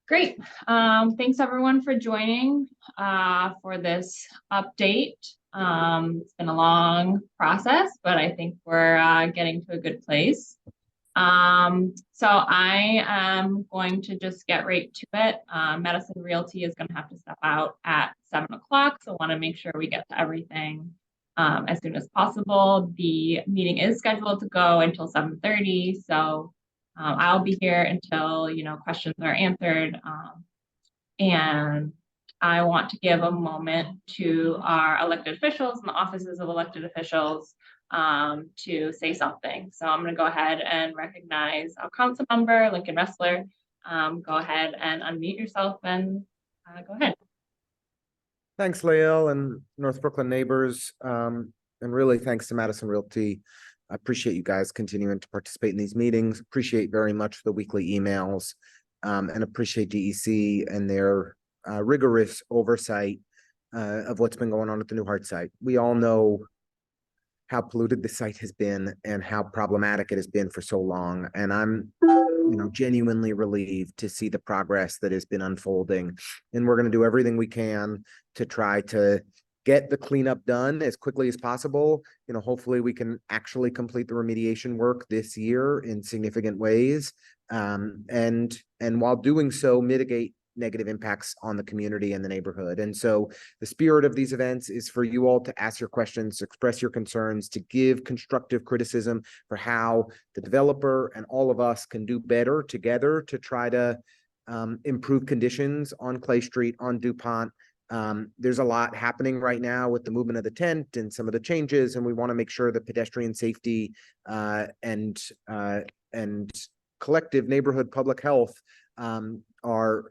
Great. Thanks everyone for joining for this update. It's been a long process, but I think we're getting to a good place. So I am going to just get right to it. Medicine Realty is going to have to step out at 7 o'clock, so I want to make sure we get to everything as soon as possible. The meeting is scheduled to go until 7:30, so I'll be here until questions are answered. And I want to give a moment to our elected officials and the offices of elected officials to say something. So I'm going to go ahead and recognize our council member, Lincoln Ressler. Go ahead and unmute yourself and go ahead. Thanks, Lael and North Brooklyn neighbors. And really thanks to Madison Realty. I appreciate you guys continuing to participate in these meetings. Appreciate very much the weekly emails and appreciate DEC and their rigorous oversight of what's been going on at the NuHart site. We all know how polluted the site has been and how problematic it has been for so long. And I'm genuinely relieved to see the progress that has been unfolding. And we're going to do everything we can to try to get the cleanup done as quickly as possible. Hopefully we can actually complete the remediation work this year in significant ways. And while doing so, mitigate negative impacts on the community and the neighborhood. And so the spirit of these events is for you all to ask your questions, express your concerns, to give constructive criticism for how the developer and all of us can do better together to try to improve conditions on Clay Street, on DuPont. There's a lot happening right now with the movement of the tent and some of the changes, and we want to make sure that pedestrian safety and collective neighborhood public health are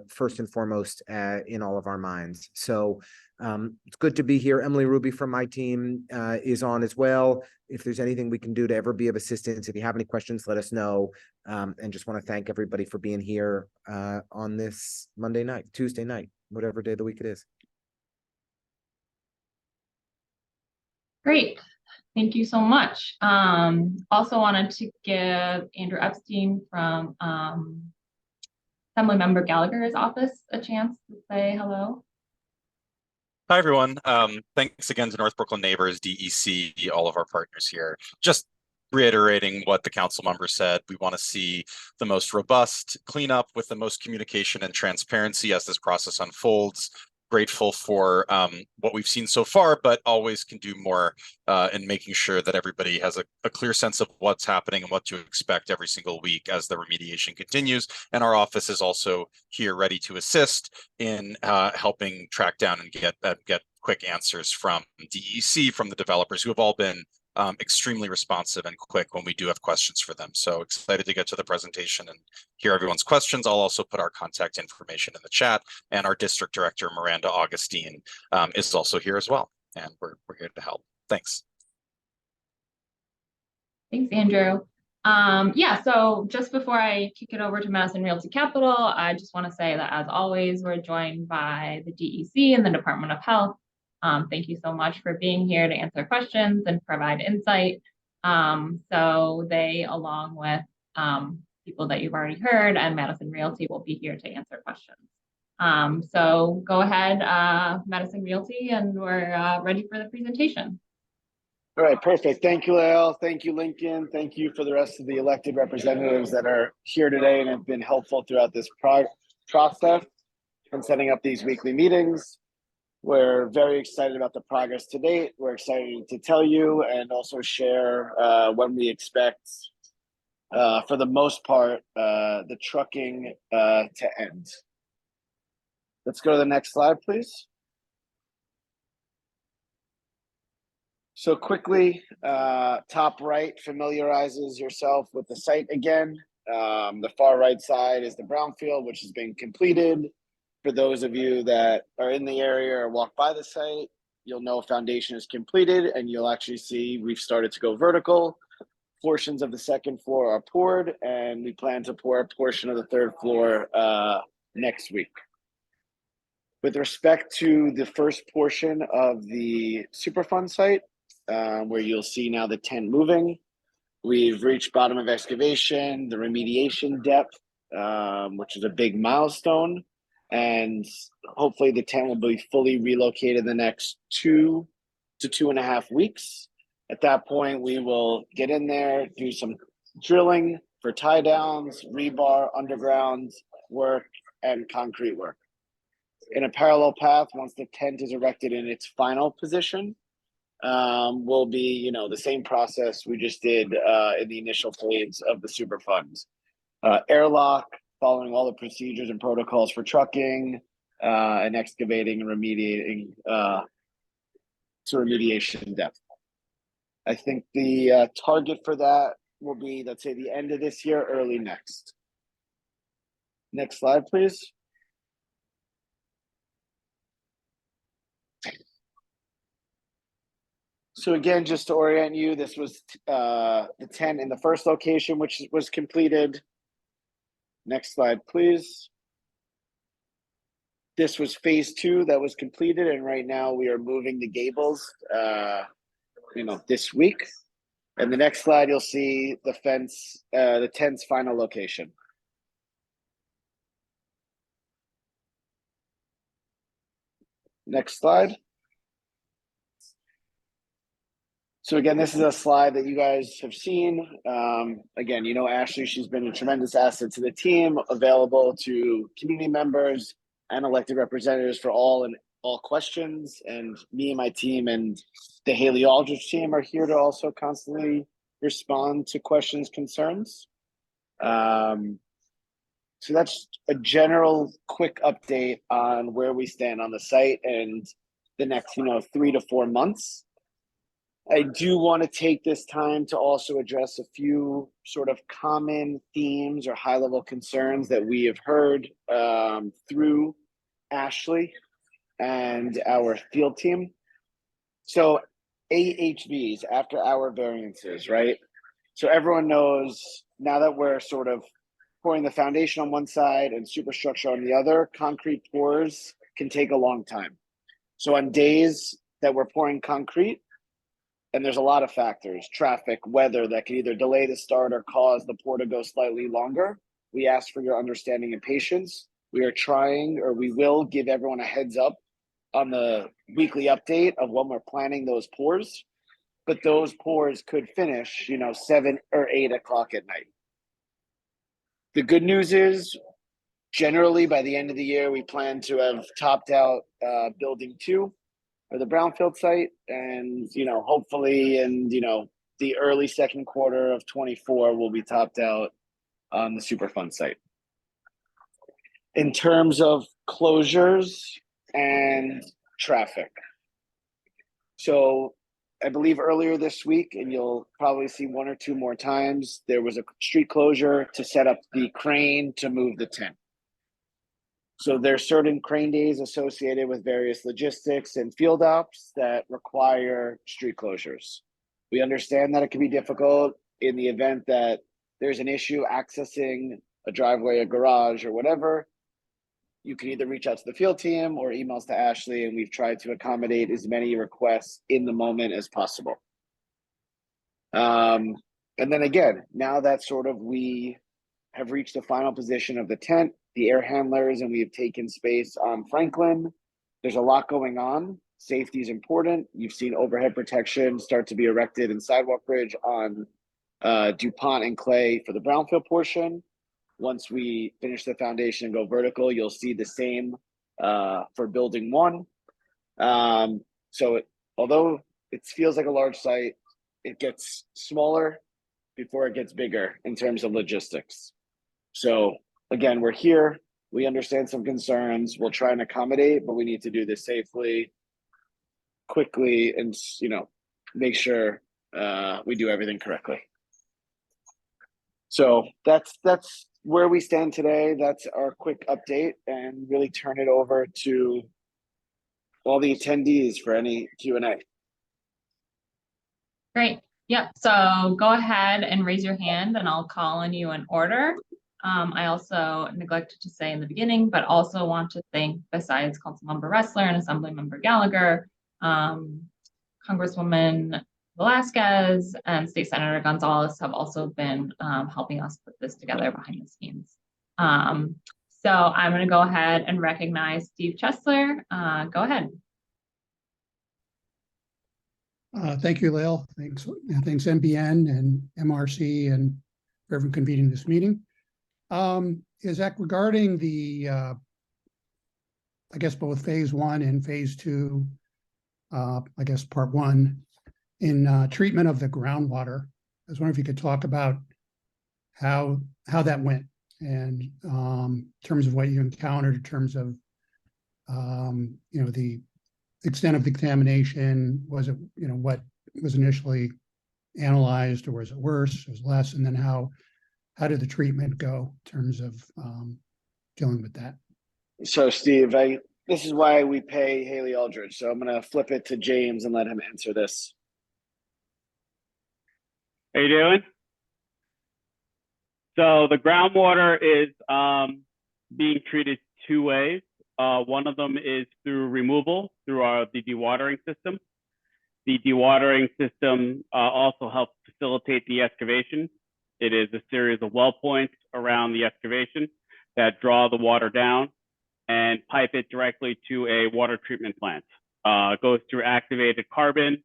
first and foremost in all of our minds. So it's good to be here. Emily Ruby from my team is on as well. If there's anything we can do to ever be of assistance, if you have any questions, let us know. And just want to thank everybody for being here on this Monday night, Tuesday night, whatever day of the week it is. Great. Thank you so much. Also wanted to give Andrew Epstein from Assembly Member Gallagher's office a chance to say hello. Hi, everyone. Thanks again to North Brooklyn neighbors, DEC, all of our partners here. Just reiterating what the council member said, we want to see the most robust cleanup with the most communication and transparency as this process unfolds. Grateful for what we've seen so far, but always can do more in making sure that everybody has a clear sense of what's happening and what to expect every single week as the remediation continues. And our office is also here ready to assist in helping track down and get quick answers from DEC, from the developers who have all been extremely responsive and quick when we do have questions for them. So excited to get to the presentation and hear everyone's questions. I'll also put our contact information in the chat, and our district director, Miranda Augustine, is also here as well. And we're here to help. Thanks. Thanks, Andrew. Yeah, so just before I kick it over to Madison Realty Capital, I just want to say that as always, we're joined by the DEC and the Department of Health. Thank you so much for being here to answer questions and provide insight. So they, along with people that you've already heard, and Madison Realty will be here to answer questions. So go ahead, Madison Realty, and we're ready for the presentation. All right, perfect. Thank you, Lael. Thank you, Lincoln. Thank you for the rest of the elected representatives that are here today and have been helpful throughout this process and setting up these weekly meetings. We're very excited about the progress to date. We're excited to tell you and also share when we expect, for the most part, the trucking to end. Let's go to the next slide, please. So quickly, top right familiarizes yourself with the site again. The far right side is the brownfield, which has been completed. For those of you that are in the area or walk by the site, you'll know foundation is completed, and you'll actually see we've started to go vertical. Portions of the second floor are poured, and we plan to pour a portion of the third floor next week. With respect to the first portion of the Superfund site, where you'll see now the tent moving, we've reached bottom of excavation, the remediation depth which is a big milestone. And hopefully the tent will be fully relocated in the next 2 to 2.5 weeks. At that point, we will get in there, do some drilling for tie downs, rebar, underground work, and concrete work. In a parallel path, once the tent is erected in its final position, will be, the same process we just did in the initial phase of the Superfund. Airlock, following all the procedures and protocols for trucking, and excavating and remediating to remediation depth. I think the target for that will be, let's say, the end of this year, early next. Next slide, please. So again, just to orient you, this was the tent in the first location, which was completed. Next slide, please. This was phase 2 that was completed, and right now we are moving the gables, this week. And the next slide, you'll see the fence, the tent's final location. Next slide. So again, this is a slide that you guys have seen. Again, Ashley, she's been a tremendous asset to the team, available to community members and elected representatives for all questions. And me and my team and the Haley Aldrich team are here to also constantly respond to questions, concerns. So that's a general quick update on where we stand on the site and the next, 3 to 4 months. I do want to take this time to also address a few sort of common themes or high-level concerns that we have heard through Ashley and our field team. So AHVs, after hour variances, right? So everyone knows now that we're sort of pouring the foundation on one side and superstructure on the other, concrete pours can take a long time. So on days that we're pouring concrete, and there's a lot of factors, traffic, weather, that can either delay the start or cause the pour to go slightly longer, we ask for your understanding and patience. We will give everyone a heads up on the weekly update of when we're planning those pours, but those pours could finish, 7 or 8 o'clock at night. The good news is, generally by the end of the year, we plan to have topped out building 2 or the brownfield site, and hopefully in the early second quarter of 24 will be topped out on the Superfund site. In terms of closures and traffic, so I believe earlier this week, and you'll probably see 1 or 2 more times, there was a street closure to set up the crane to move the tent. So there's certain crane days associated with various logistics and field ops that require street closures. We understand that it can be difficult in the event that there's an issue accessing a driveway, a garage, or whatever. You can either reach out to the field team or emails to Ashley, and we've tried to accommodate as many requests in the moment as possible. And then again, now that sort of we have reached the final position of the tent, the air handlers, and we have taken space on Franklin. There's a lot going on. Safety is important. You've seen overhead protection start to be erected in sidewalk bridge on DuPont and Clay for the brownfield portion. Once we finish the foundation and go vertical, you'll see the same for building 1. Although it feels like a large site, it gets smaller before it gets bigger in terms of logistics. So again, we're here. We understand some concerns. We'll try and accommodate, but we need to do this safely, quickly, and make sure we do everything correctly. So that's where we stand today. That's our quick update, and really turn it over to all the attendees for any Q&A. Great. Yeah, so go ahead and raise your hand and I'll call on you in order. I also neglected to say in the beginning, but also want to thank, besides Councilmember Ressler and Assemblymember Gallagher, Congresswoman Velasquez and State Senator Gonzalez have also been helping us put this together behind the scenes. So I'm going to go ahead and recognize Steve Chesler. Go ahead. Thank you, Lael. Thanks, thanks NBN and MRC and for everyone convening this meeting. Is that regarding the, I guess both phase 1 and phase 2, I guess part 1 in treatment of the groundwater. I was wondering if you could talk about how that went and in terms of what you encountered in terms of you know, the extent of the contamination. Was it, you know, what was initially analyzed, or was it worse, was less, and then how did the treatment go in terms of dealing with that? So Steve, this is why we pay Haley Aldridge. So I'm going to flip it to James and let him answer this. How you doing? So the groundwater is being treated 2 ways. One of them is through removal through the dewatering system. The dewatering system also helps facilitate the excavation. It is a series of well points around the excavation that draw the water down and pipe it directly to a water treatment plant. It goes through activated carbon,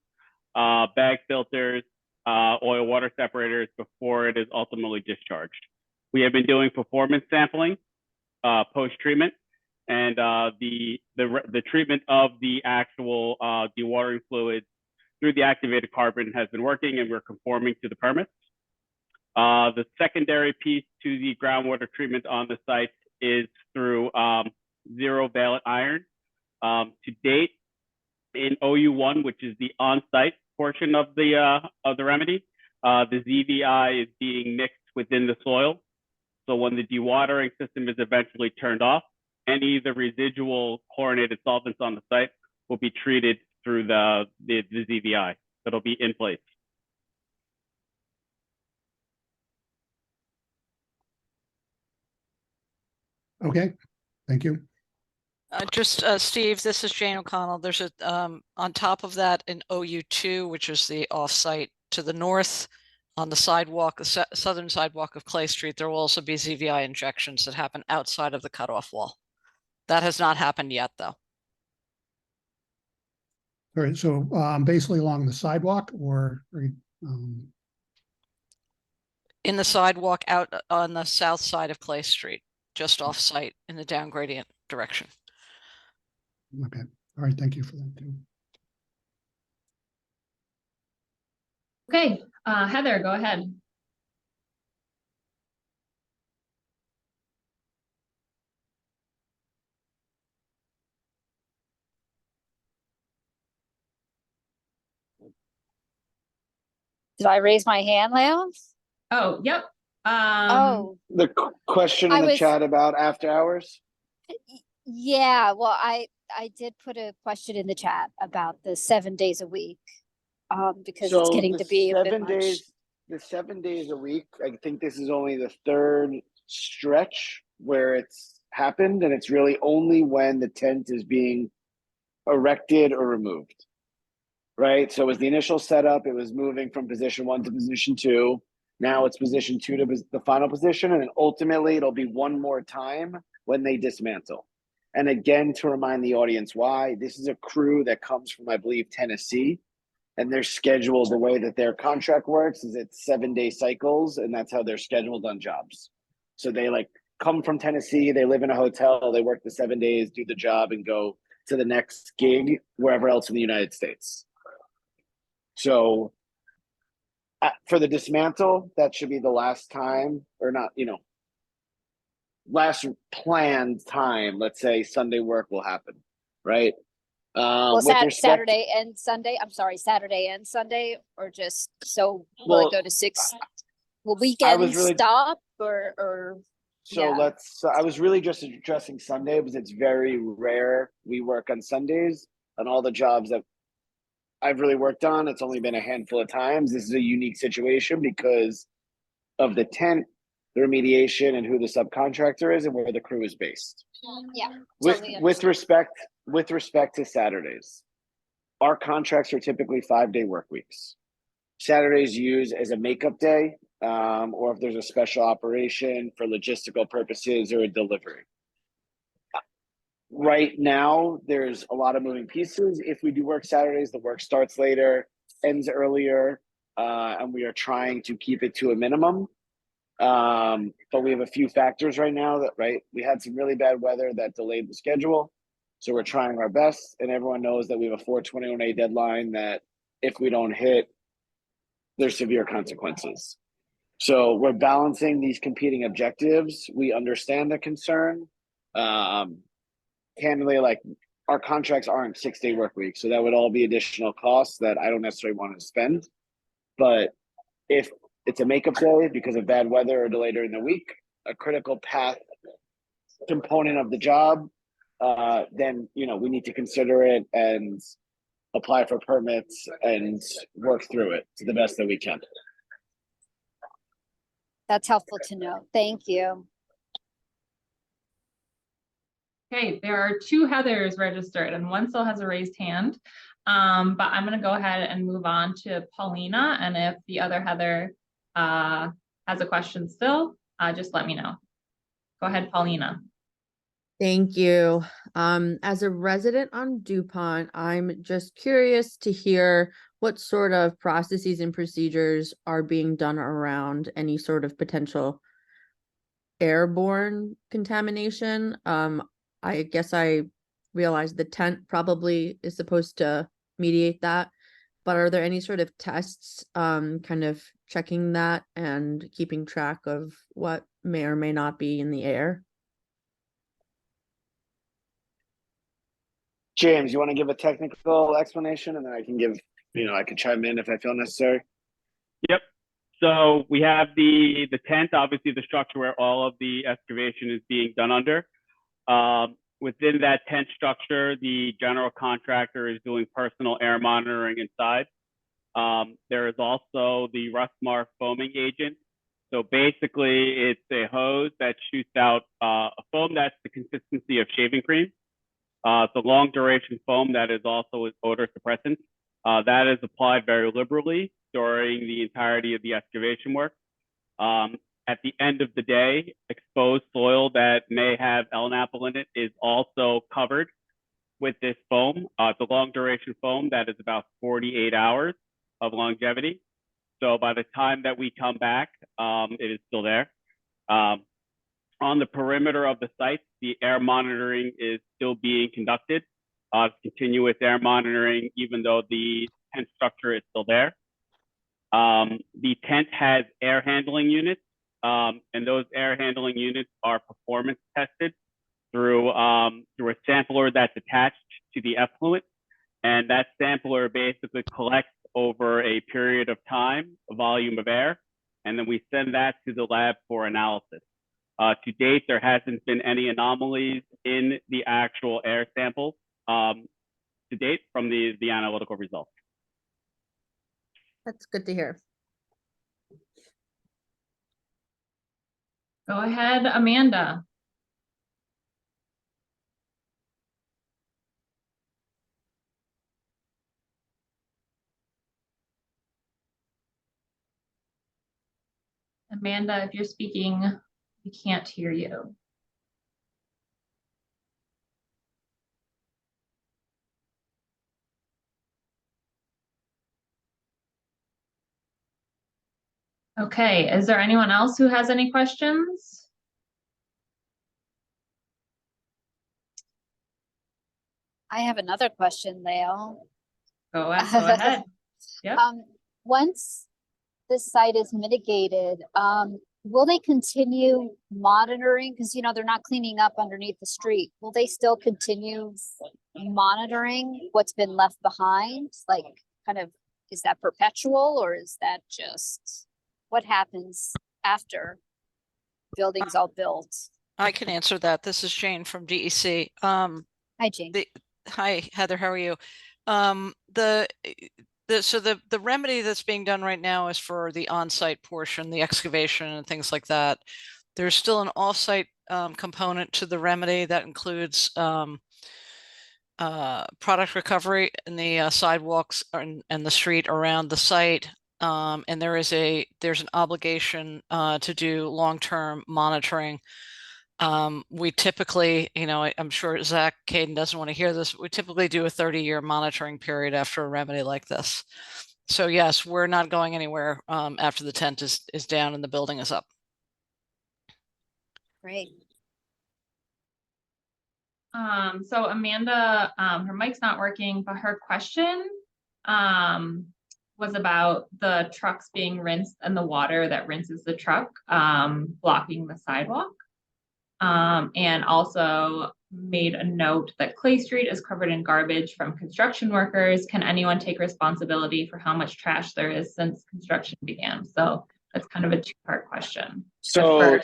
bag filters, oil water separators before it is ultimately discharged. We have been doing performance sampling post-treatment, and the treatment of the actual dewatering fluids through the activated carbon has been working, and we're conforming to the permits. The secondary piece to the groundwater treatment on the site is through zero valent iron. To date, in OU1, which is the on-site portion of the remedy, the ZVI is being mixed within the soil. So when the dewatering system is eventually turned off, any of the residual chlorinated solvents on the site will be treated through the ZVI that'll be in place. Okay, thank you. Steve, this is Jane O'Connell. There's a, on top of that in OU2, which is the offsite to the north on the sidewalk, the southern sidewalk of Clay Street, there will also be ZVI injections that happen outside of the cutoff wall. That has not happened yet, though. All right, so basically along the sidewalk or In the sidewalk out on the south side of Clay Street, just off site in the down gradient direction. okay, all right, thank you for that too. Okay, Heather, go ahead. Did I raise my hand, Leo? Oh, yep. Oh, The question in the chat about after hours. yeah. Well, I did put a question in the chat about the 7 days a week, because it's getting to be a bit much. The 7 days a week, I think this is only the third stretch where it's happened, and it's really only when the tent is being erected or removed. Right? So it was the initial setup, it was moving from position 1 to position 2. Now it's position 2 to the final position, and then ultimately it'll be one more time when they dismantle. And again, to remind the audience why, this is a crew that comes from, I believe, Tennessee, and their schedule, the way that their contract works is it's 7-day cycles, and that's how they're scheduled on jobs. So they like come from Tennessee, they live in a hotel, they work the 7 days, do the job, and go to the next gig wherever else in the United States. So for the dismantle, that should be the last time, or not, you know, last planned time. Let's say Sunday work will happen, right? Well, Saturday and Sunday. I'm sorry, Saturday and Sunday, or just so will it go to 6? Will weekends stop or? So yeah. I was really just addressing Sunday because it's very rare we work on Sundays. On all the jobs that I've really worked on, it's only been a handful of times. This is a unique situation because of the tent, the remediation, and who the subcontractor is and where the crew is based. Yeah. With respect to Saturdays, our contracts are typically 5-day work weeks. Saturdays used as a makeup day or if there's a special operation for logistical purposes or a delivery. Right now, there's a lot of moving pieces. If we do work Saturdays, the work starts later, ends earlier, and we are trying to keep it to a minimum. But we have a few factors right now that, we had some really bad weather that delayed the schedule. So we're trying our best, and everyone knows that we have a 4/21A deadline that if we don't hit, there's severe consequences. So we're balancing these competing objectives. We understand the concern. Candidly, our contracts aren't 6-day work weeks, so that would all be additional costs that I don't necessarily want to spend. But if it's a makeup day because of bad weather or delay during the week, a critical path component of the job, then we need to consider it and apply for permits and work through it to the best that we can. That's helpful to know. Thank you. Okay, there are 2 Heathers registered and one still has a raised hand. But I'm going to go ahead and move on to Paulina. And if the other Heather has a question still, just let me know. Go ahead, Paulina. Thank you. As a resident on DuPont, I'm just curious to hear what sort of processes and procedures are being done around any sort of potential airborne contamination. I guess I realize the tent probably is supposed to mediate that, but are there any sort of tests kind of checking that and keeping track of what may or may not be in the air? James, you want to give a technical explanation, and then I can give, I can chime in if I feel necessary. Yep. So we have the tent, obviously the structure where all of the excavation is being done under. Within that tent structure, the general contractor is doing personal air monitoring inside. There is also the Rustmar foaming agent. So basically, it's a hose that shoots out a foam that's the consistency of shaving cream. It's a long duration foam that is also an odor suppressant. That is applied very liberally during the entirety of the excavation work. At the end of the day, exposed soil that may have LNAPL in it is also covered with this foam. It's a long duration foam that is about 48 hours of longevity. So by the time that we come back, it is still there. On the perimeter of the site, the air monitoring is still being conducted. Continuous air monitoring, even though the tent structure is still there. The tent has air handling units, and those air handling units are performance tested through a sampler that's attached to the effluent. And that sampler basically collects over a period of time a volume of air, and then we send that to the lab for analysis. To date, there hasn't been any anomalies in the actual air sample to date from the analytical results. That's good to hear. Go ahead, Amanda. Amanda, if you're speaking, we can't hear you. Okay, is there anyone else who has any questions? I have another question, Lael. Go ahead. Yep. Once this site is mitigated, will they continue monitoring? Because they're not cleaning up underneath the street. Will they still continue monitoring what's been left behind? Like, is that perpetual, or is that just what happens after building's all built? I can answer that. This is Jane from DEC. Hi, Jane. Hi, Heather. How are you? The remedy that's being done right now is for the on-site portion, the excavation and things like that. There's still an off-site component to the remedy that includes product recovery in the sidewalks and the street around the site. and there's an obligation to do long-term monitoring. We typically, I'm sure Zach Caden doesn't want to hear this. We typically do a 30-year monitoring period after a remedy like this. So yes, we're not going anywhere after the tent is down and the building is up. Great. So Amanda, her mic's not working, but her question was about the trucks being rinsed and the water that rinses the truck blocking the sidewalk. And also made a note that Clay Street is covered in garbage from construction workers. Can anyone take responsibility for how much trash there is since construction began? So that's kind of a two-part question. So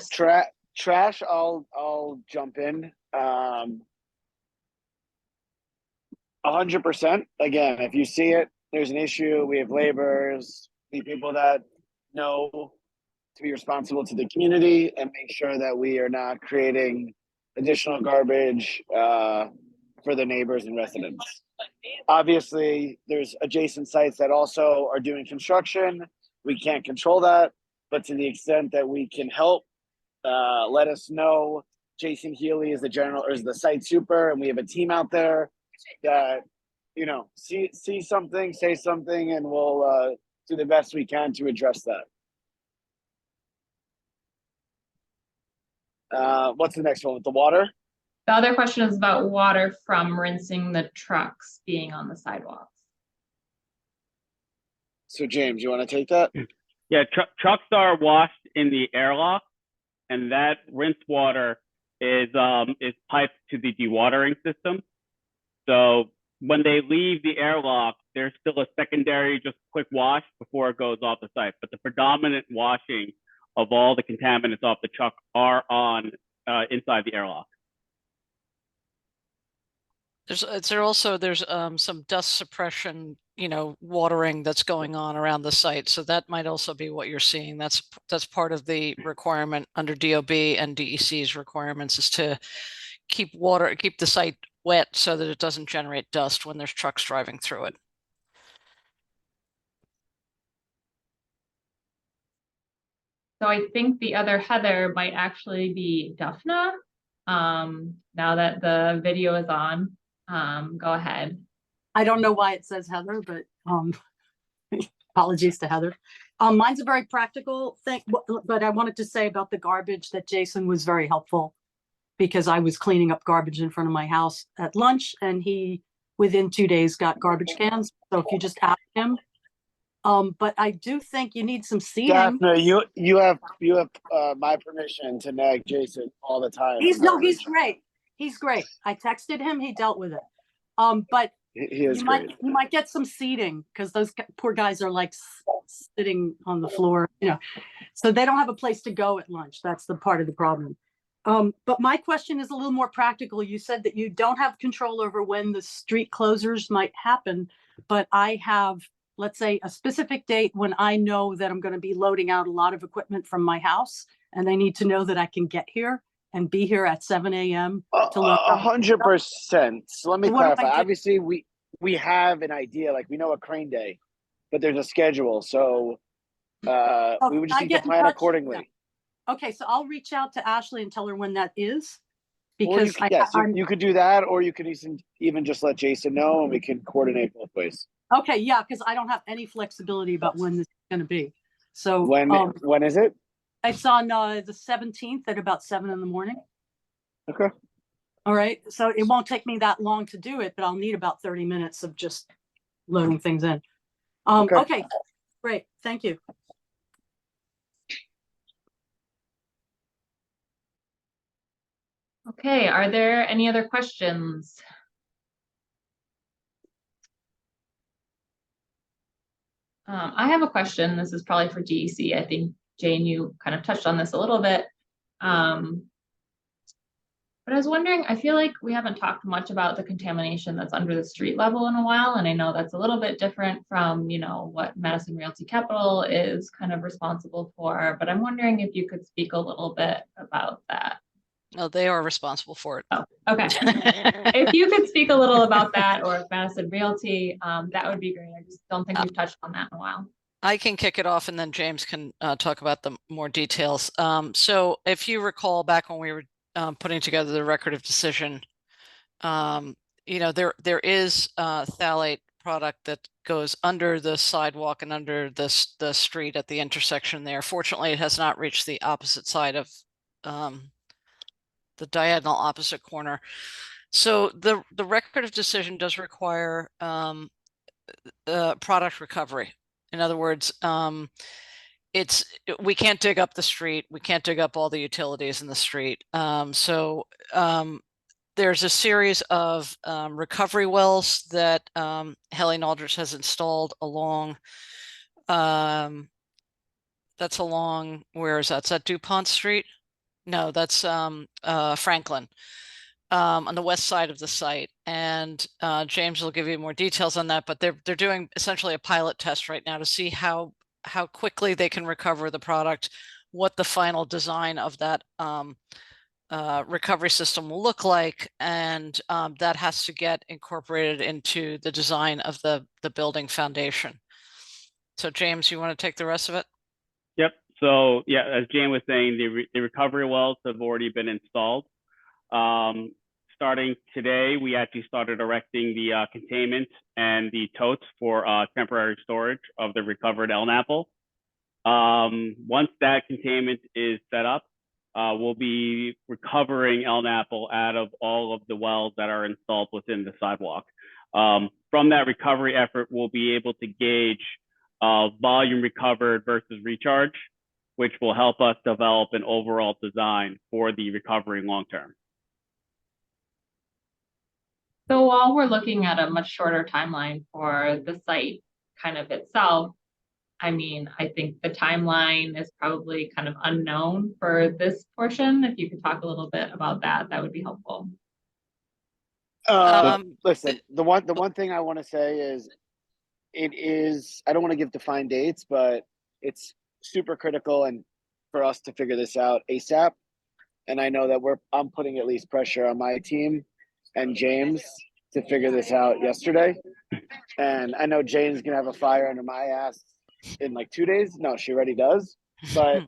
trash, I'll jump in. 100%. Again, if you see it, there's an issue. We have laborers, people that know to be responsible to the community and make sure that we are not creating additional garbage for the neighbors and residents. Obviously, there's adjacent sites that also are doing construction. We can't control that, but to the extent that we can help, let us know. Jason Healy is the site super, and we have a team out there that, see something, say something, and we'll do the best we can to address that. What's the next one with the water? The other question is about water from rinsing the trucks being on the sidewalks. So James, you want to take that? Yeah, trucks are washed in the airlock, and that rinse water is piped to the dewatering system. So when they leave the airlock, there's still a secondary, just quick wash before it goes off the site. But the predominant washing of all the contaminants off the truck are on inside the airlock. There's some dust suppression, watering that's going on around the site. So that might also be what you're seeing. That's part of the requirement under DOB and DEC's requirements is to keep the site wet so that it doesn't generate dust when there's trucks driving through it. So I think the other Heather might actually be Daphna. Now that the video is on, go ahead. I don't know why it says Heather, but apologies to Heather. Mine's a very practical thing, but I wanted to say about the garbage that Jason was very helpful because I was cleaning up garbage in front of my house at lunch and he, within 2 days, got garbage cans. So if you just ask him. But I do think you need some seating. Daphne, you have my permission to nag Jason all the time. He's great. He's great. I texted him. He dealt with it. But he is great. You might get some seating because those poor guys are like sitting on the floor, so they don't have a place to go at lunch. That's the part of the problem. But my question is a little more practical. You said that you don't have control over when the street closures might happen, but I have, let's say, a specific date when I know that I'm going to be loading out a lot of equipment from my house and I need to know that I can get here and be here at 7 a.m. 100%. So let me clarify. Obviously, we have an idea, like we know a crane day, but there's a schedule. So we would just need to plan accordingly. Yeah. Okay, so I'll reach out to Ashley and tell her when that is. Because you could do that, or you could even just let Jason know and we can coordinate both ways. Okay, yeah, because I don't have any flexibility about when this is going to be. So when is it? It's on the 17th at about 7 in the morning. Okay. All right. So it won't take me that long to do it, but I'll need about 30 minutes of just loading things in. Okay. Great. Thank you. Okay, are there any other questions? I have a question. This is probably for DEC. I think, Jane, you kind of touched on this a little bit. But I was wondering, I feel like we haven't talked much about the contamination that's under the street level in a while. And I know that's a little bit different from, what Madison Realty Capital is kind of responsible for. But I'm wondering if you could speak a little bit about that. No, they are responsible for it. Oh, okay. If you could speak a little about that, or if Madison Realty, that would be great. I just don't think we've touched on that in a while. I can kick it off and then James can talk about the more details. So if you recall back when we were putting together the record of decision, there is phthalate product that goes under the sidewalk and under the street at the intersection there. Fortunately, it has not reached the opposite side of the diagonal opposite corner. So the record of decision does require product recovery. In other words, we can't dig up the street. We can't dig up all the utilities in the street. There's a series of recovery wells that Helen Aldrich has installed along. That's along, where is that? Is that DuPont Street? No, that's Franklin. On the west side of the site, and James will give you more details on that. But they're doing essentially a pilot test right now to see how quickly they can recover the product, what the final design of that recovery system will look like, and that has to get incorporated into the design of the building foundation. So James, you want to take the rest of it? Yep. So yeah, as Jane was saying, the recovery wells have already been installed. Starting today, we actually started erecting the containment and the totes for temporary storage of the recovered LNAPL. Once that containment is set up, we'll be recovering LNAPL out of all of the wells that are installed within the sidewalk. From that recovery effort, we'll be able to gauge volume recovered versus recharge, which will help us develop an overall design for the recovery long term. So while we're looking at a much shorter timeline for the site kind of itself, I mean, I think the timeline is probably kind of unknown for this portion. If you could talk a little bit about that, that would be helpful. Listen, the one thing I want to say is, I don't want to give defined dates, but it's super critical and for us to figure this out ASAP. And I know that I'm putting at least pressure on my team and James to figure this out yesterday. And I know Jane's gonna have a fire under my ass in like 2 days. No, she already does. But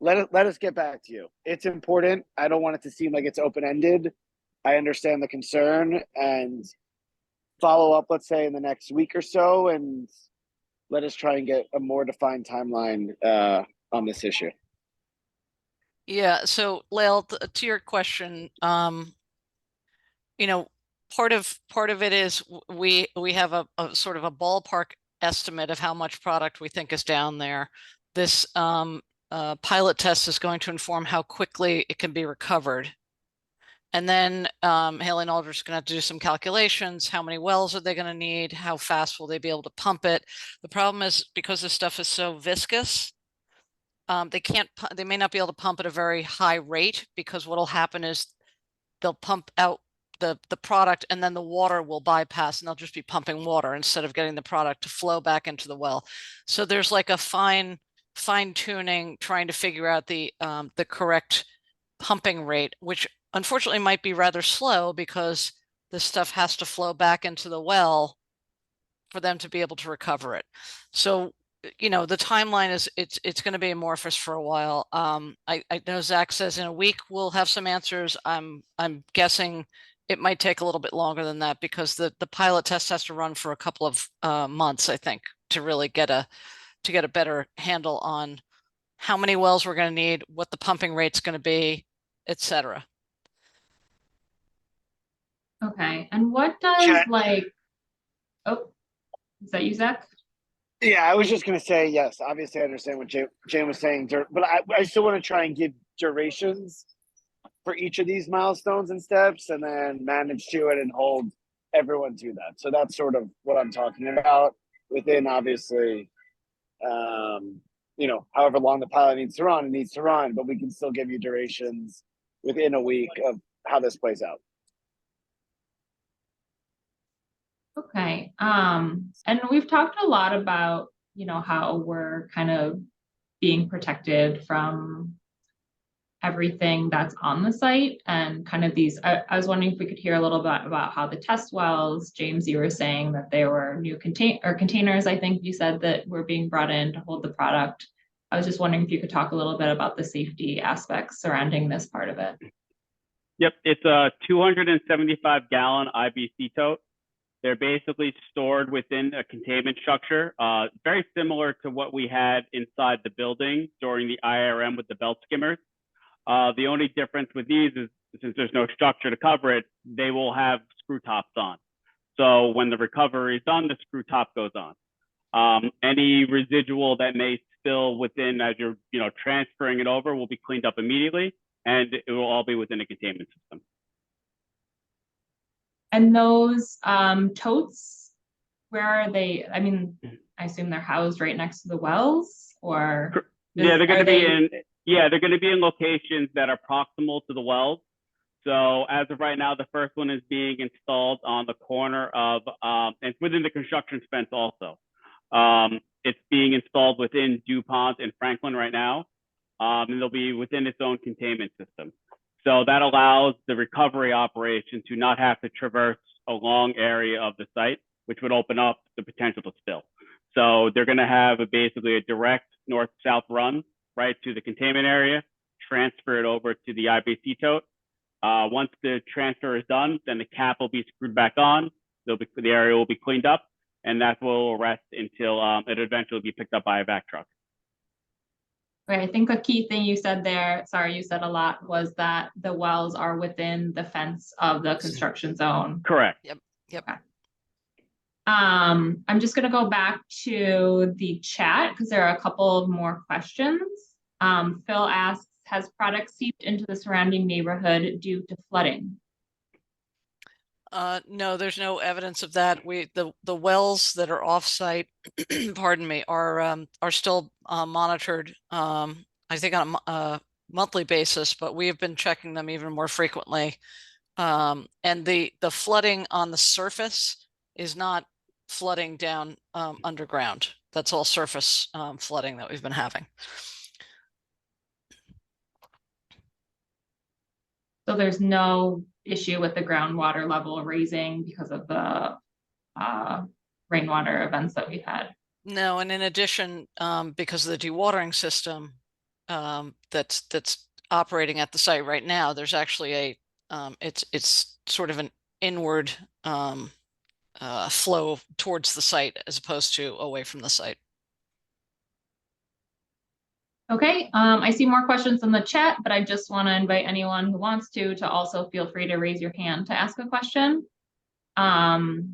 let us get back to you. It's important. I don't want it to seem like it's open-ended. I understand the concern, and follow up, let's say, in the next week or so, and let us try and get a more defined timeline on this issue. Yeah. So Lael, to your question, part of it is we have a sort of a ballpark estimate of how much product we think is down there. This pilot test is going to inform how quickly it can be recovered. And then Helen Aldrich is going to have to do some calculations. How many wells are they going to need? How fast will they be able to pump it? The problem is, because this stuff is so viscous, they may not be able to pump at a very high rate, because what will happen is they'll pump out the product, and then the water will bypass, and they'll just be pumping water instead of getting the product to flow back into the well. So there's like a fine tuning, trying to figure out the correct pumping rate, which unfortunately might be rather slow, because this stuff has to flow back into the well for them to be able to recover it. So the timeline is it's going to be amorphous for a while. I know Zach says in a week we'll have some answers. I'm guessing it might take a little bit longer than that, because the pilot test has to run for a couple of months, I think, to really get a better handle on how many wells we're going to need, what the pumping rate's going to be, etc. Okay. And what does oh, is that you, Zach? Yeah, I was just going to say, yes, obviously I understand what Jane was saying, but I still want to try and give durations for each of these milestones and steps, and then manage to it and hold everyone to that. So that's sort of what I'm talking about, within, obviously, however long the pilot needs to run, it needs to run, but we can still give you durations within a week of how this plays out. Okay. And we've talked a lot about, how we're kind of being protected from everything that's on the site and kind of these, I was wondering if we could hear a little bit about how the test wells, James, you were saying that there were new containers, I think you said, that were being brought in to hold the product. I was just wondering if you could talk a little bit about the safety aspects surrounding this part of it. Yep, it's a 275-gallon IBC tote. They're basically stored within a containment structure, very similar to what we had inside the building during the IRM with the belt skimmers. The only difference with these is, since there's no structure to cover it, they will have screw tops on. So when the recovery is done, the screw top goes on. Any residual that may spill within as you're transferring it over will be cleaned up immediately, and it will all be within a containment system. And those totes, where are they? I mean, I assume they're housed right next to the wells, or yeah, they're going to be in. Yeah, they're going to be in locations that are proximal to the wells. So as of right now, the first one is being installed on the corner of, it's within the construction fence also. It's being installed within DuPont and Franklin right now, and they'll be within its own containment system. So that allows the recovery operation to not have to traverse a long area of the site, which would open up the potential to spill. So they're going to have basically a direct north-south run right to the containment area, transfer it over to the IBC tote. Once the transfer is done, then the cap will be screwed back on. The area will be cleaned up, and that will rest until it eventually be picked up by a vac truck. Right, I think a key thing you said there, sorry, you said a lot, was that the wells are within the fence of the construction zone. Correct. Yep. Okay. I'm just gonna go back to the chat because there are a couple of more questions. Phil asks, has product seeped into the surrounding neighborhood due to flooding? No, there's no evidence of that. The wells that are off-site, pardon me, are still monitored. I think on a monthly basis, but we have been checking them even more frequently. And the flooding on the surface is not flooding down underground. That's all surface flooding that we've been having. So there's no issue with the groundwater level raising because of the rainwater events that we had? No, and in addition, because of the dewatering system that's operating at the site right now, there's actually it's sort of an inward flow towards the site as opposed to away from the site. Okay, I see more questions in the chat, but I just want to invite anyone who wants to also feel free to raise your hand to ask a question. Heather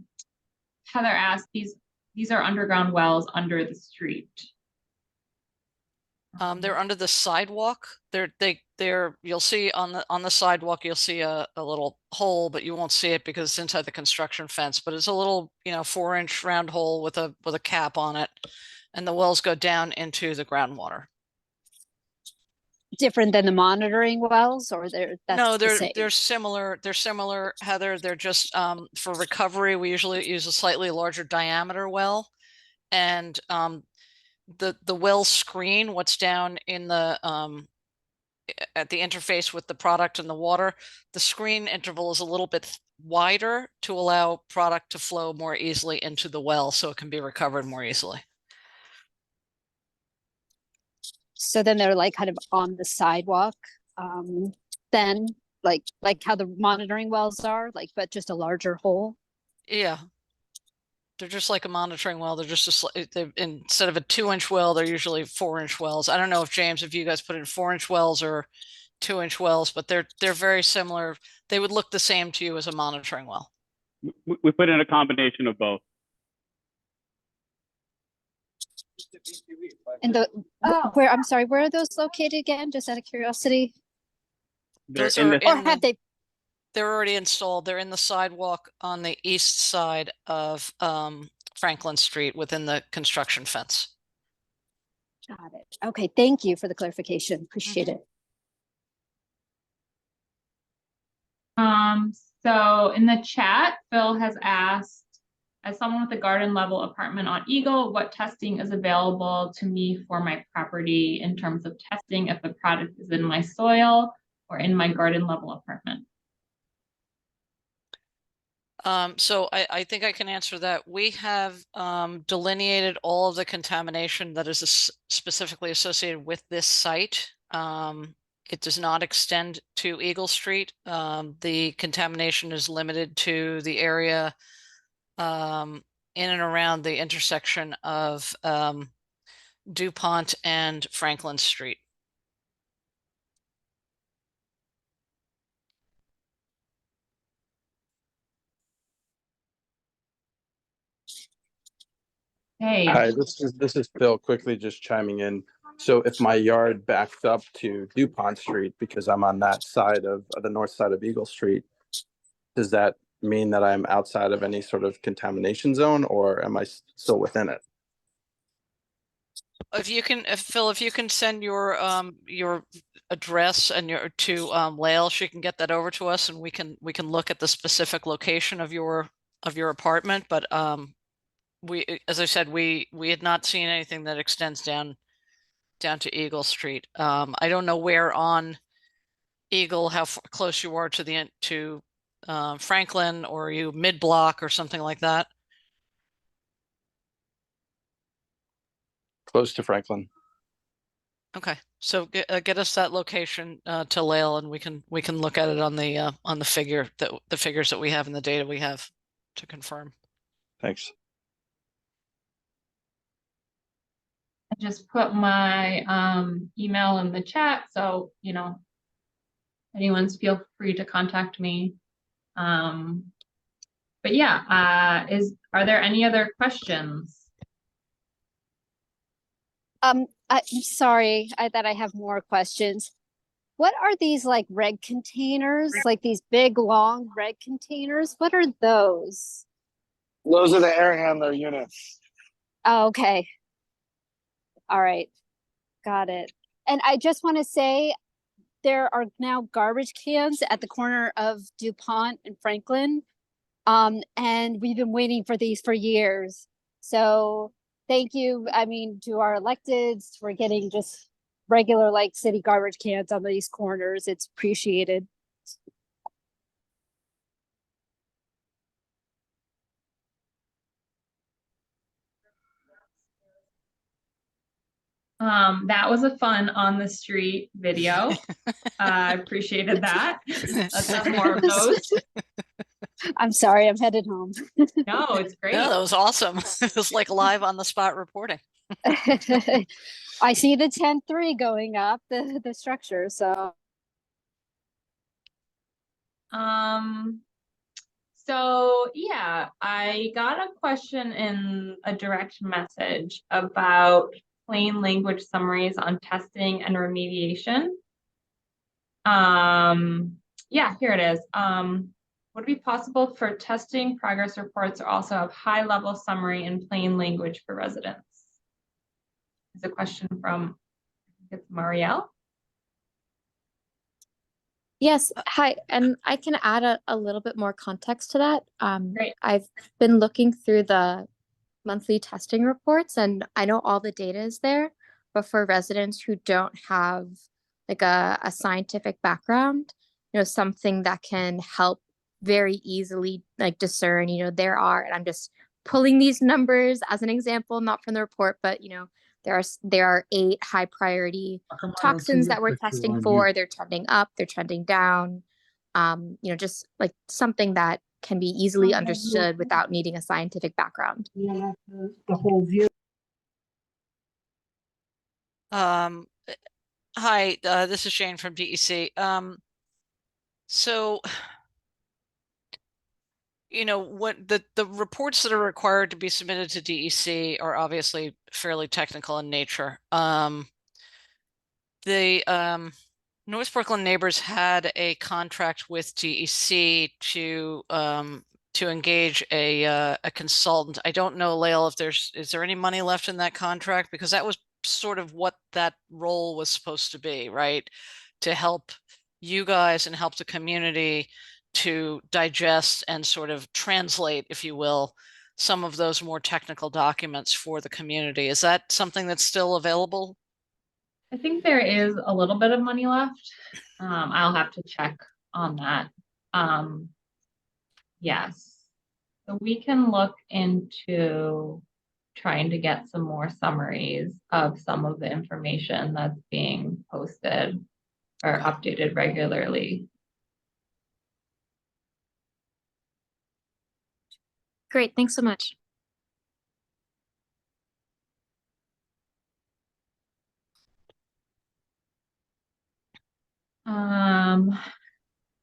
asked, these are underground wells under the street. They're under the sidewalk. You'll see on the sidewalk, you'll see a little hole, but you won't see it because it's inside the construction fence, but it's a little, 4-inch round hole with a cap on it, and the wells go down into the groundwater. Different than the monitoring wells, or they're similar. They're similar, Heather. They're just for recovery, we usually use a slightly larger diameter well, and the well screen, what's down in the at the interface with the product and the water, the screen interval is a little bit wider to allow product to flow more easily into the well, so it can be recovered more easily. So then they're like kind of on the sidewalk, then like how the monitoring wells are, but just a larger hole. Yeah, they're just like a monitoring well. They're just instead of a 2-inch well, they're usually 4-inch wells. I don't know if you guys put in 4-inch wells or 2-inch wells, but they're very similar. They would look the same to you as a monitoring well. We put in a combination of both. And I'm sorry, where are those located again? Just out of curiosity. They're already installed. They're in the sidewalk on the east side of Franklin Street within the construction fence. Got it. Okay, thank you for the clarification. Appreciate it. So in the chat, Phil has asked, As someone with a garden level apartment on Eagle, what testing is available to me for my property in terms of testing if the product is in my soil or in my garden level apartment? So I think I can answer that. We have delineated all of the contamination that is specifically associated with this site. It does not extend to Eagle Street. The contamination is limited to the area in and around the intersection of DuPont and Franklin Street. Hey, Hi, this is Phil quickly just chiming in. So if my yard backs up to DuPont Street because I'm on that side of the north side of Eagle Street, does that mean that I'm outside of any sort of contamination zone, or am I still within it? Phil, if you can send your address and to Lael, she can get that over to us, and we can look at the specific location of your apartment. But as I said, we had not seen anything that extends down to Eagle Street. I don't know where on Eagle, how close you are to Franklin, or are you mid block or something like that? Close to Franklin. Okay, so get us that location to Lael, and we can look at it on the figures that we have and the data we have to confirm. Thanks. I just put my email in the chat, so anyone's feel free to contact me. But yeah, are there any other questions? I'm sorry, I thought I have more questions. What are these like red containers? Like these big long red containers? What are those? Those are the air handler units. Oh, okay. All right. Got it. And I just want to say there are now garbage cans at the corner of DuPont and Franklin. And we've been waiting for these for years. So thank you. I mean, to our electeds for getting just regular like city garbage cans on these corners. It's appreciated. That was a fun on the street video. I appreciated that. Let's have more of those. I'm sorry, I'm headed home. No, it's great. No, that was awesome. It was like live on the spot reporting. I see the 10-3 going up, the structure, so. So yeah, I got a question in a direct message about plain language summaries on testing and remediation. Yeah, here it is. Would it be possible for testing progress reports to also have high level summary in plain language for residents? It's a question from, I think it's Marielle. Yes, hi, and I can add a little bit more context to that. Great. I've been looking through the monthly testing reports, and I know all the data is there, but for residents who don't have like a scientific background, something that can help very easily like discern, there are, and I'm just pulling these numbers as an example, not from the report, but there are 8 high priority toxins that we're testing for. They're trending up, they're trending down. Just like something that can be easily understood without needing a scientific background. Yeah, the whole view. Hi, this is Shane from DEC. So, what the reports that are required to be submitted to DEC are obviously fairly technical in nature. The North Brooklyn Neighbors had a contract with DEC to engage a consultant. I don't know, Lael, if is there any money left in that contract, because that was sort of what that role was supposed to be, right? To help you guys and help the community to digest and sort of translate, if you will, some of those more technical documents for the community. Is that something that's still available? I think there is a little bit of money left. I'll have to check on that. Yes. So we can look into trying to get some more summaries of some of the information that's being posted or updated regularly. Great, thanks so much.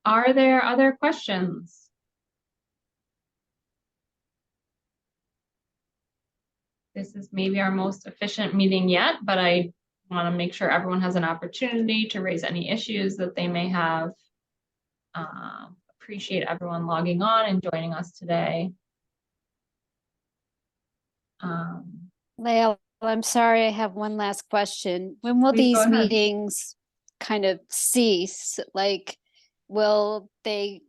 Are there other questions? This is maybe our most efficient meeting yet, but I want to make sure everyone has an opportunity to raise any issues that they may have. Appreciate everyone logging on and joining us today. Lael, I'm sorry, I have one last question. When will Please go these ahead. meetings kind of cease? Like, will they,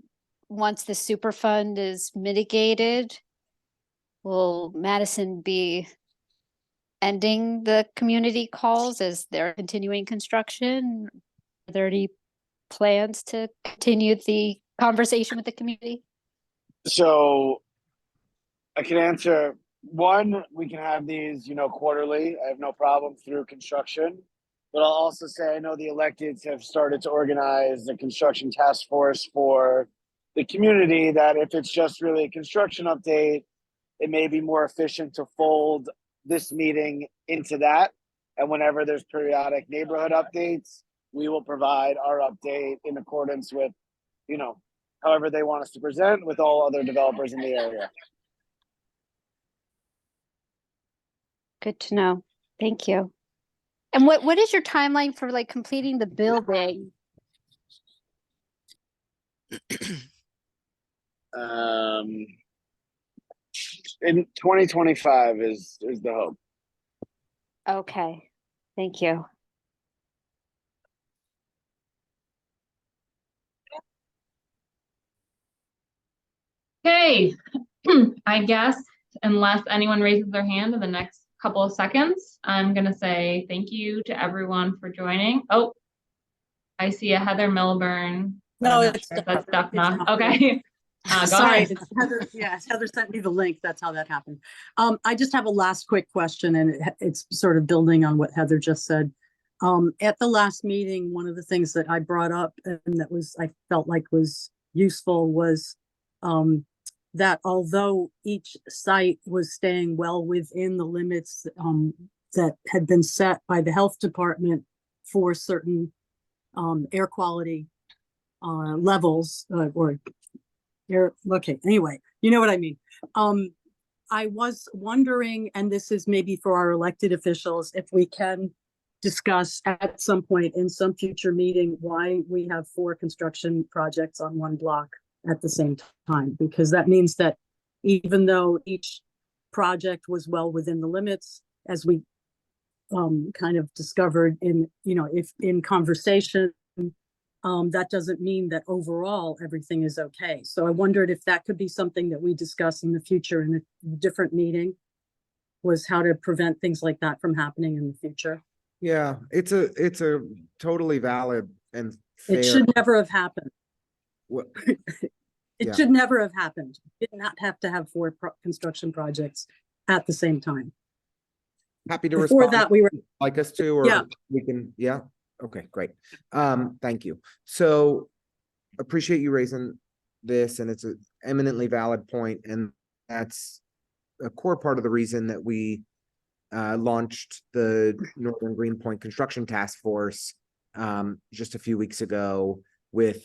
once the Superfund is mitigated, will Madison be ending the community calls as they're continuing construction? Are there any plans to continue the conversation with the community? So I can answer one, we can have these, you know, quarterly. I have no problem through construction. But I'll also say I know the electeds have started to organize the construction task force for the community, that if it's just really a construction update, it may be more efficient to fold this meeting into that. And whenever there's periodic neighborhood updates, we will provide our update in accordance with, you know, however they want us to present with all other developers in the area. Good to know. Thank you. And what is your timeline for like completing the building? In 2025 is the hope. Okay, thank you. Okay, I guess unless anyone raises their hand in the next couple of seconds, I'm gonna say thank you to everyone for joining. Oh, I see a Heather Milburn. but No, I'm not it's sure if that's Duff. Duff It's now. Duff. Okay. Go Sorry, ahead. it's Heather. Yeah, Heather sent me the link. That's how that happened. I just have a last quick question, and it's sort of building on what Heather just said. At the last meeting, one of the things that I brought up and that was, I felt like was useful was that although each site was staying well within the limits that had been set by the health department for certain air quality levels or okay, anyway, you know what I mean. I was wondering, and this is maybe for our elected officials, if we can discuss at some point in some future meeting why we have 4 construction projects on one block at the same time, because that means that even though each project was well within the limits, as we kind of discovered in, you know, if in conversation, that doesn't mean that overall everything is okay. So I wondered if that could be something that we discuss in the future in a different meeting, was how to prevent things like that from happening in the future. Yeah, it's a totally valid and fair. It should never have happened. Well, It yeah. should never have happened. It did not have to have 4 construction projects at the same time. Happy to Before respond. that, we were, Like us to, or Yeah. we can, yeah. Okay, great. Thank you. So appreciate you raising this, and it's an eminently valid point, and that's a core part of the reason that we launched the Northern Greenpoint Construction Task Force just a few weeks ago with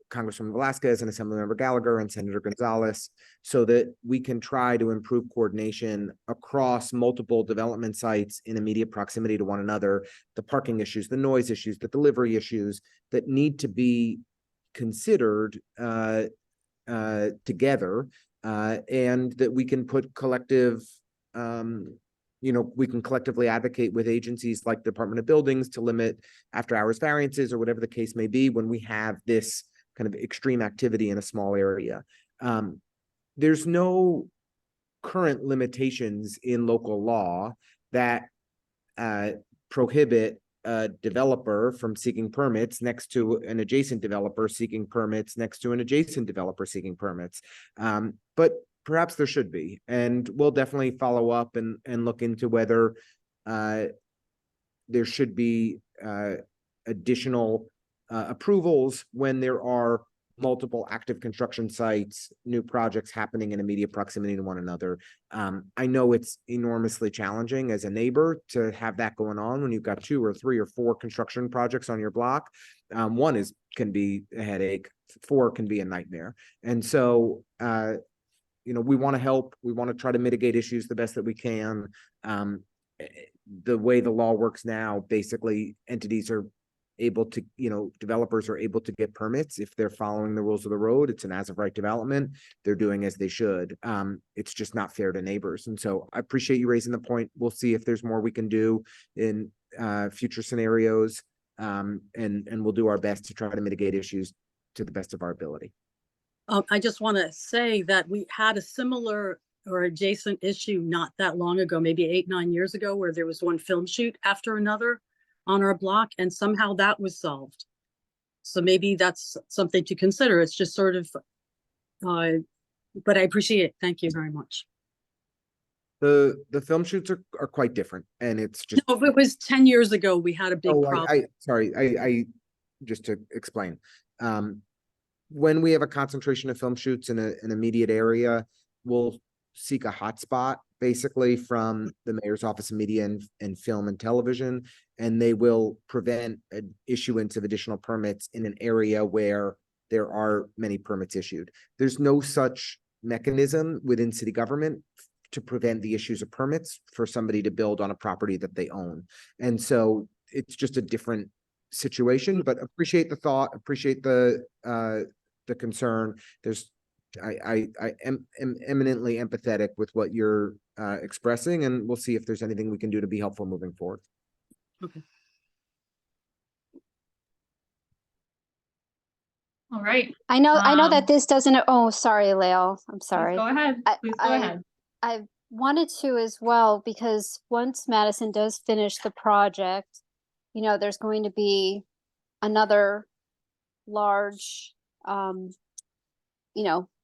Congressman Velasquez and Assemblymember Gallagher and Senator Gonzalez, so that we can try to improve coordination across multiple development sites in immediate proximity to one another, the parking issues, the noise issues, the delivery issues that need to be considered together, and that we can put collective, you know, we can collectively advocate with agencies like the Department of Buildings to limit after hours variances or whatever the case may be when we have this kind of extreme activity in a small area. There's no current limitations in local law that prohibit a developer from seeking permits next to an adjacent developer seeking permits next to an adjacent developer seeking permits. But perhaps there should be, and we'll definitely follow up and look into whether there should be additional approvals when there are multiple active construction sites, new projects happening in immediate proximity to one another. I know it's enormously challenging as a neighbor to have that going on when you've got 2 or 3 or 4 construction projects on your block. One can be a headache, 4 can be a nightmare. And so, we want to help. We want to try to mitigate issues the best that we can. The way the law works now, basically entities are able to, developers are able to get permits if they're following the rules of the road. It's an as of right development. They're doing as they should. It's just not fair to neighbors. And so I appreciate you raising the point. We'll see if there's more we can do in future scenarios. And we'll do our best to try to mitigate issues to the best of our ability. I just want to say that we had a similar or adjacent issue not that long ago, maybe 8-9 years ago, where there was one film shoot after another on our block, and somehow that was solved. So maybe that's something to consider. It's just sort of, but I appreciate it. Thank you very much. The film shoots are quite different, and it's just. No, if it was 10 years ago, we had a big problem. I just to explain. When we have a concentration of film shoots in an immediate area, we'll seek a hotspot basically from the mayor's office of media and film and television, and they will prevent an issuance of additional permits in an area where there are many permits issued. There's no such mechanism within city government to prevent the issues of permits for somebody to build on a property that they own. And so it's just a different situation, but appreciate the thought, appreciate the concern. I am eminently empathetic with what you're expressing, and we'll see if there's anything we can do to be helpful moving forward. Okay. All right. I know that this doesn't, oh, sorry, Lael, I'm sorry. Go ahead. Please go ahead. I wanted to as well, because once Madison does finish the project, there's going to be another large,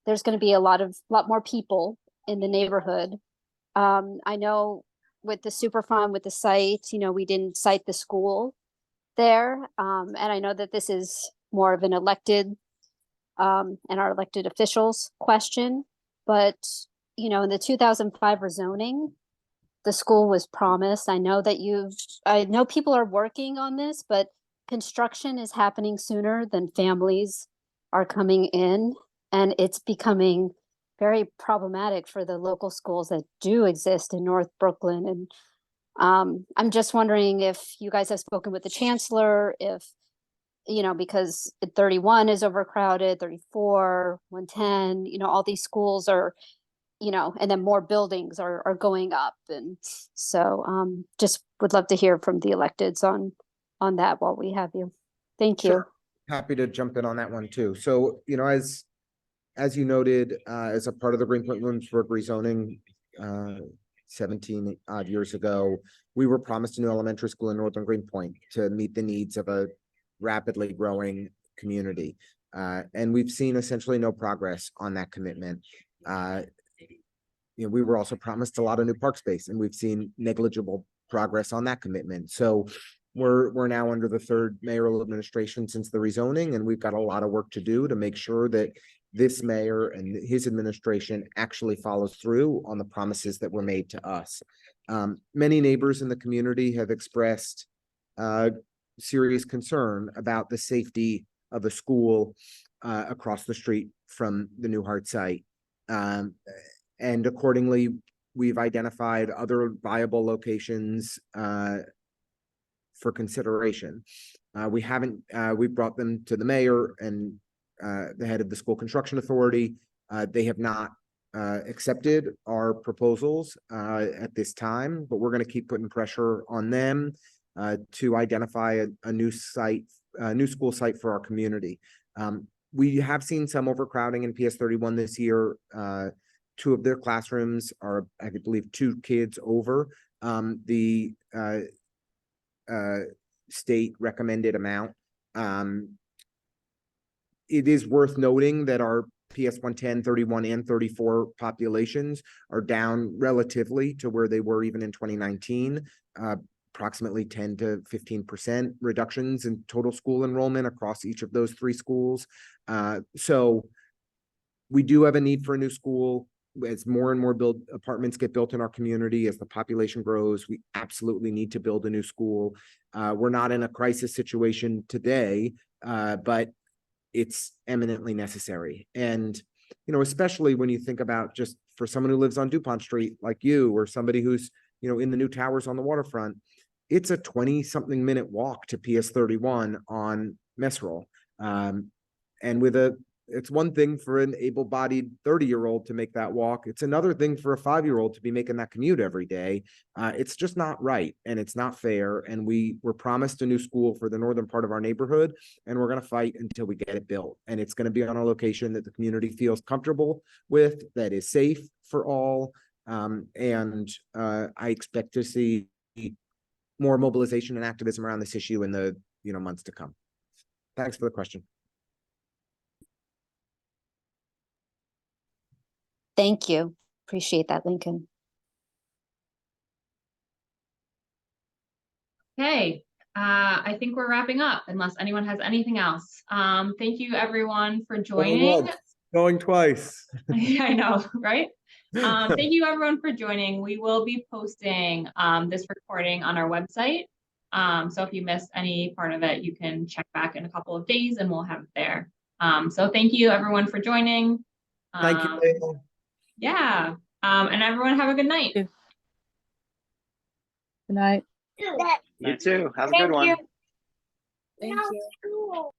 there's going to be a lot more people in the neighborhood. I know with the Superfund, with the site, we didn't cite the school there. And I know that this is more of an elected and our elected officials question, but in the 2005 rezoning, the school was promised. I know people are working on this, but construction is happening sooner than families are coming in, and it's becoming very problematic for the local schools that do exist in North Brooklyn. And I'm just wondering if you guys have spoken with the chancellor, if, because 31 is overcrowded, 34, 110, all these schools are, and then more buildings are going up. And so just would love to hear from the electeds on that while we have you. Thank you. Sure. Happy to jump in on that one too. So, as you noted, as a part of the Greenpoint Williamsburg rezoning 17 odd years ago, we were promised a new elementary school in Northern Greenpoint to meet the needs of a rapidly growing community. And we've seen essentially no progress on that commitment. We were also promised a lot of new park space, and we've seen negligible progress on that commitment. So we're now under the 3rd mayoral administration since the rezoning, and we've got a lot of work to do to make sure that this mayor and his administration actually follows through on the promises that were made to us. Many neighbors in the community have expressed serious concern about the safety of a school across the street from the NuHart site. And accordingly, we've identified other viable locations for consideration. We brought them to the mayor and the head of the school construction authority. They have not accepted our proposals at this time, but we're going to keep putting pressure on them to identify a new school site for our community. We have seen some overcrowding in PS 31 this year. two of their classrooms are, I believe, 2 kids over the state recommended amount. It is worth noting that our PS 110, 31, and 34 populations are down relatively to where they were even in 2019. Approximately 10 to 15% reductions in total school enrollment across each of those 3 schools. So we do have a need for a new school. As more and more apartments get built in our community, as the population grows, we absolutely need to build a new school. We're not in a crisis situation today, but it's eminently necessary. And, you know, especially when you think about just for someone who lives on DuPont Street, like you, or somebody who's, you know, in the new towers on the waterfront, it's a 20-something minute walk to PS 31 on Mesrel. And it's one thing for an able-bodied 30-year-old to make that walk. It's another thing for a 5-year-old to be making that commute every day. It's just not right, and it's not fair. And we were promised a new school for the northern part of our neighborhood, and we're going to fight until we get it built. And it's going to be on a location that the community feels comfortable with, that is safe for all. I expect to see more mobilization and activism around this issue in the months to come. Thanks for the question. Thank you. Appreciate that, Lincoln. Okay, I think we're wrapping up unless anyone has anything else. Thank you everyone for joining. Going twice. Yeah, I know, right? Thank you everyone for joining. We will be posting this recording on our website. So if you missed any part of it, you can check back in a couple of days and we'll have it there. So thank you everyone for joining. Thank you, Leila. Yeah. And everyone have a good night. Good night. You too. Have a good one. Thank you.